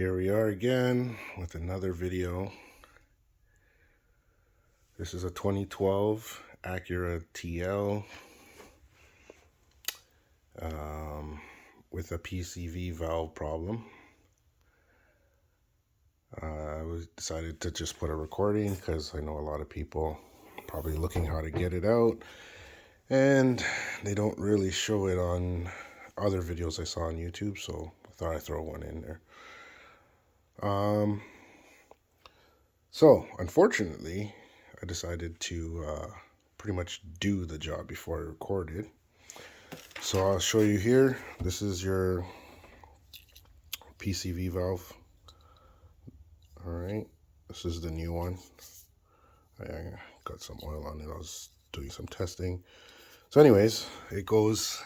Here we are again with another video. This is a 2012 Acura TL with a PCV valve problem. I decided to just put a recording because I know a lot of people probably looking how to get it out, and they don't really show it on other videos I saw on YouTube, so I thought I'd throw one in there. So unfortunately, I decided to pretty much do the job before I recorded. So I'll show you here. This is your PCV valve. All right, this is the new one. I got some oil on it. I was doing some testing. So anyways, it goes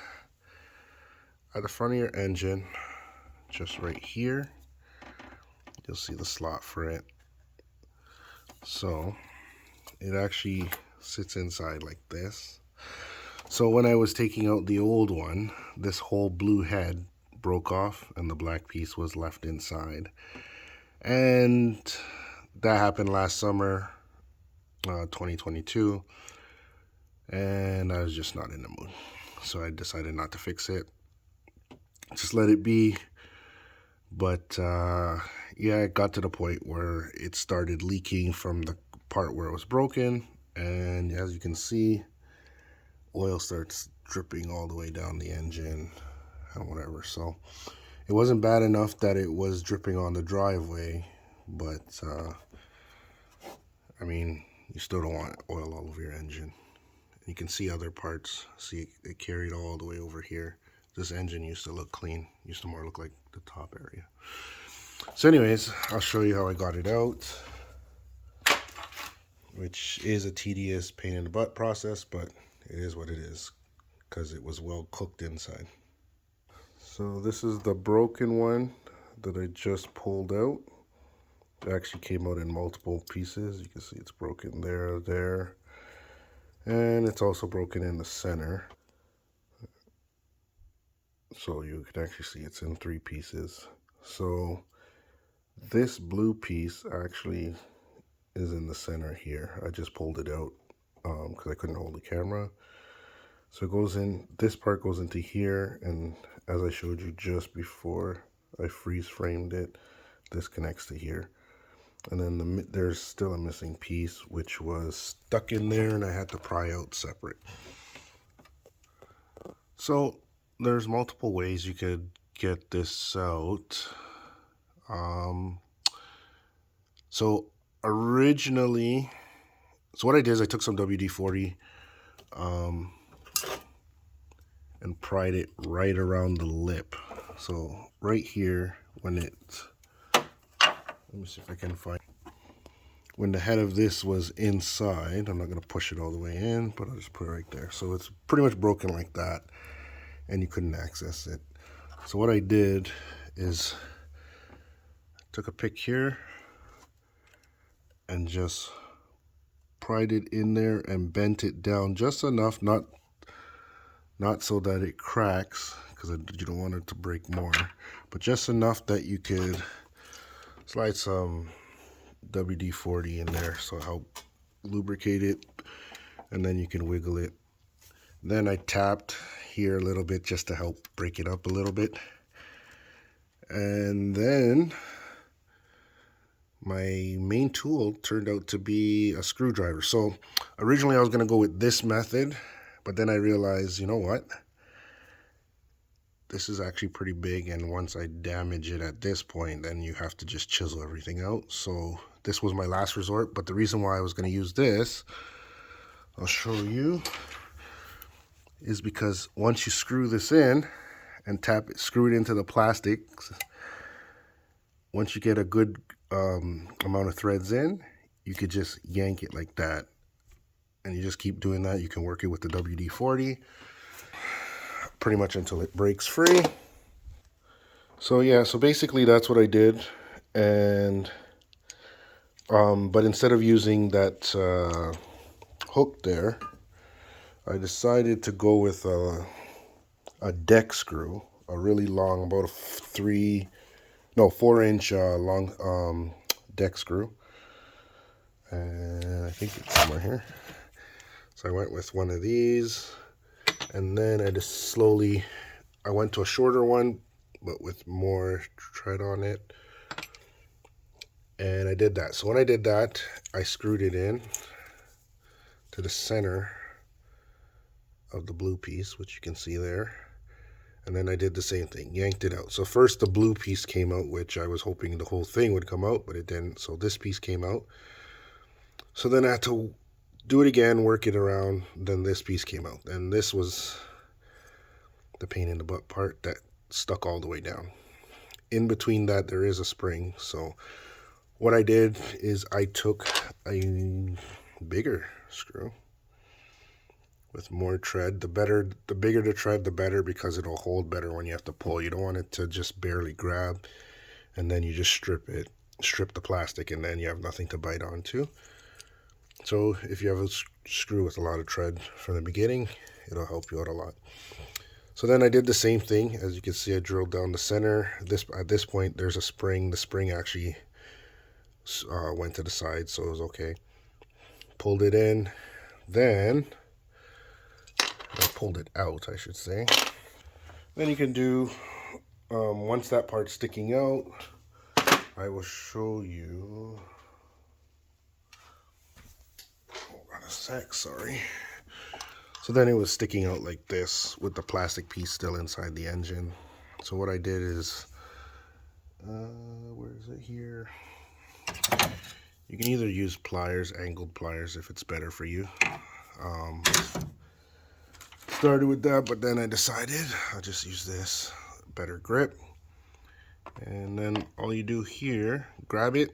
at the front of your engine, just right here. You'll see the slot for it. So it actually sits inside like this. So when I was taking out the old one, this whole blue head broke off and the black piece was left inside. And that happened last summer, 2022. And I was just not in the mood. So I decided not to fix it. Just let it be. But yeah, it got to the point where it started leaking from the part where it was broken. And as you can see, oil starts dripping all the way down the engine and whatever. So it wasn't bad enough that it was dripping on the driveway, but I mean, you still don't want oil all over your engine. You can see other parts. See, it carried all the way over here. This engine used to look clean. Used to more look like the top area. So anyways, I'll show you how I got it out, which is a tedious pain in the butt process, but it is what it is because it was well cooked inside. So this is the broken one that I just pulled out. It actually came out in multiple pieces. You can see it's broken there, and it's also broken in the center. So you can actually see it's in 3 pieces. So this blue piece actually is in the center here. I just pulled it out because I couldn't hold the camera. So it goes in, this part goes into here, and as I showed you just before I freeze framed it, this connects to here. And then there's still a missing piece which was stuck in there and I had to pry out separate. So there's multiple ways you could get this out. So originally, so what I did is I took some WD-40 and pried it right around the lip. So right here, when it, let me see if I can find, when the head of this was inside, I'm not going to push it all the way in, but I'll just put it right there. So it's pretty much broken like that, and you couldn't access it. So what I did is took a pick here and just pried it in there and bent it down just enough, not so that it cracks, because you don't want it to break more, but just enough that you could slide some WD-40 in there so help lubricate it, and then you can wiggle it. Then I tapped here a little bit just to help break it up a little bit, and then my main tool turned out to be a screwdriver. So originally I was going to go with this method, but then I realized, you know what? This is actually pretty big, and once I damage it at this point, then you have to just chisel everything out. So this was my last resort, but the reason why I was going to use this, I'll show you, is because once you screw this in and tap it, screw it into the plastic, once you get a good amount of threads in, you could just yank it like that, and you just keep doing that. You can work it with the WD-40 pretty much until it breaks free. So yeah, so basically that's what I did. And but instead of using that hook there, I decided to go with a deck screw, a really long, about a 3 no, 4-inch long deck screw. And I think it's somewhere here. So I went with one of these, and then I just slowly, I went to a shorter one, but with more tread on it. And I did that. So when I did that, I screwed it in to the center of the blue piece, which you can see there. And then I did the same thing, yanked it out. So first the blue piece came out, which I was hoping the whole thing would come out, but it didn't. So this piece came out. So then I had to do it again, work it around. Then this piece came out. And this was the pain in the butt part that stuck all the way down. In between that, there is a spring. So what I did is I took a bigger screw with more tread. The bigger the tread, the better, because it'll hold better when you have to pull. You don't want it to just barely grab, and then you just strip the plastic, and then you have nothing to bite onto. So if you have a screw with a lot of tread from the beginning, it'll help you out a lot. So then I did the same thing. As you can see, I drilled down the center. At this point, there's a spring. The spring actually went to the side, so it was okay. Pulled it in. Then I pulled it out, I should say. Then you can do, once that part's sticking out, I will show you. Hold on a sec, sorry. So then it was sticking out like this with the plastic piece still inside the engine. So what I did is, where is it here? You can either use pliers, angled pliers, if it's better for you. Started with that, but then I decided I'll just use this, better grip. And then all you do here, grab it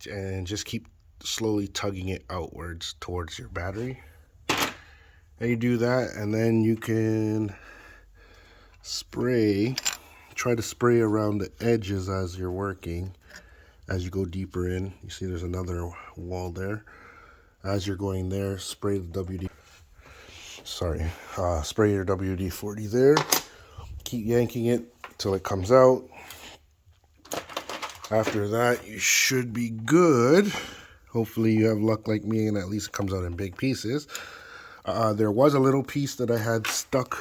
and just keep slowly tugging it outwards towards your battery. And you do that, and then you can try to spray around the edges as you're working. As you go deeper in, you see there's another wall there. As you're going there, spray your WD-40 there. Keep yanking it till it comes out. After that, you should be good. Hopefully you have luck like me and at least it comes out in big pieces. There was a little piece that I had stuck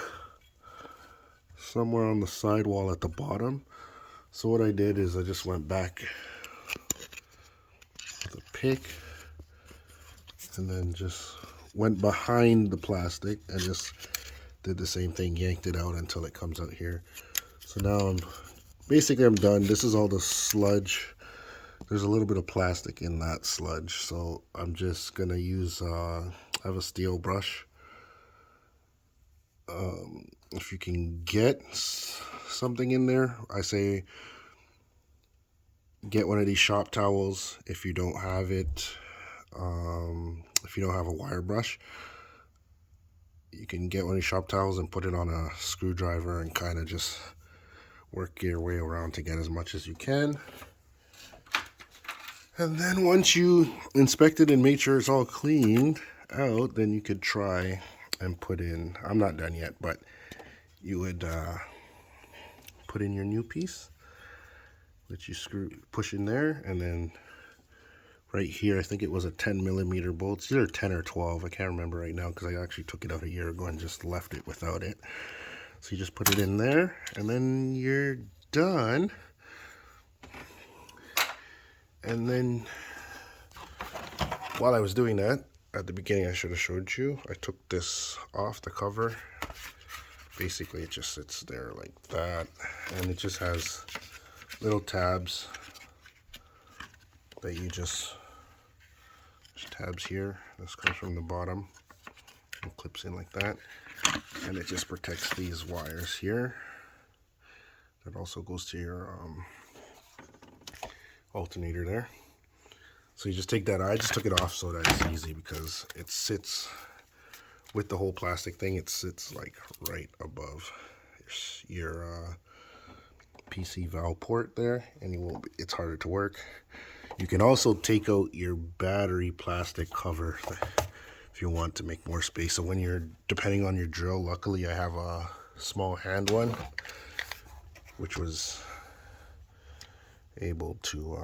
somewhere on the sidewall at the bottom. So what I did is I just went back with a pick and then just went behind the plastic and just did the same thing, yanked it out until it comes out here. So now I'm done. This is all the sludge. There's a little bit of plastic in that sludge, so I'm just gonna use I have a steel brush. If you can get something in there, I say get one of these shop towels. If you don't have it, if you don't have a wire brush, you can get one of these shop towels and put it on a screwdriver and kind of just work your way around to get as much as you can. And then once you inspect it and make sure it's all cleaned out, then you could try and put in, I'm not done yet, but you would put in your new piece, which you push in there, and then right here, I think it was a 10mm bolt. It's either 10 or 12, I can't remember right now because I actually took it out a year ago and just left it without it. So you just put it in there, and then you're done. And then, while I was doing that, at the beginning I should have showed you, I took this off the cover. Basically, it just sits there like that, and it just has little tabs that you just, there's tabs here. This comes from the bottom and clips in like that, and it just protects these wires here. That also goes to your alternator there. So you just take that. I just took it off so that it's easy because it sits with the whole plastic thing. It sits like right above your PC valve port there, and it's harder to work. You can also take out your battery plastic cover if you want to make more space. So when you're, depending on your drill, luckily I have a small hand one, which was able to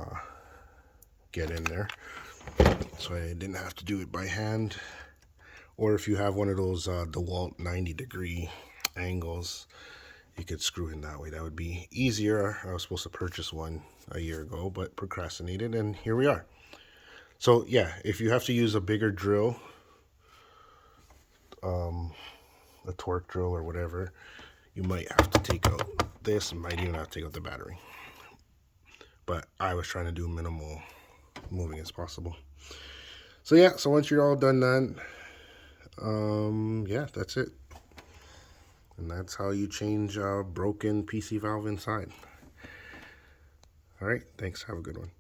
get in there, so I didn't have to do it by hand. Or if you have one of those DeWalt 90-degree angles, you could screw in that way. That would be easier. I was supposed to purchase one a year ago, but procrastinated, and here we are. So yeah, if you have to use a bigger drill, a torque drill or whatever, you might have to take out this, and might even have to take out the battery. But I was trying to do minimal moving as possible. So yeah, so once you're all done that, yeah, that's it. And that's how you change a broken PC valve inside. All right, thanks. Have a good one.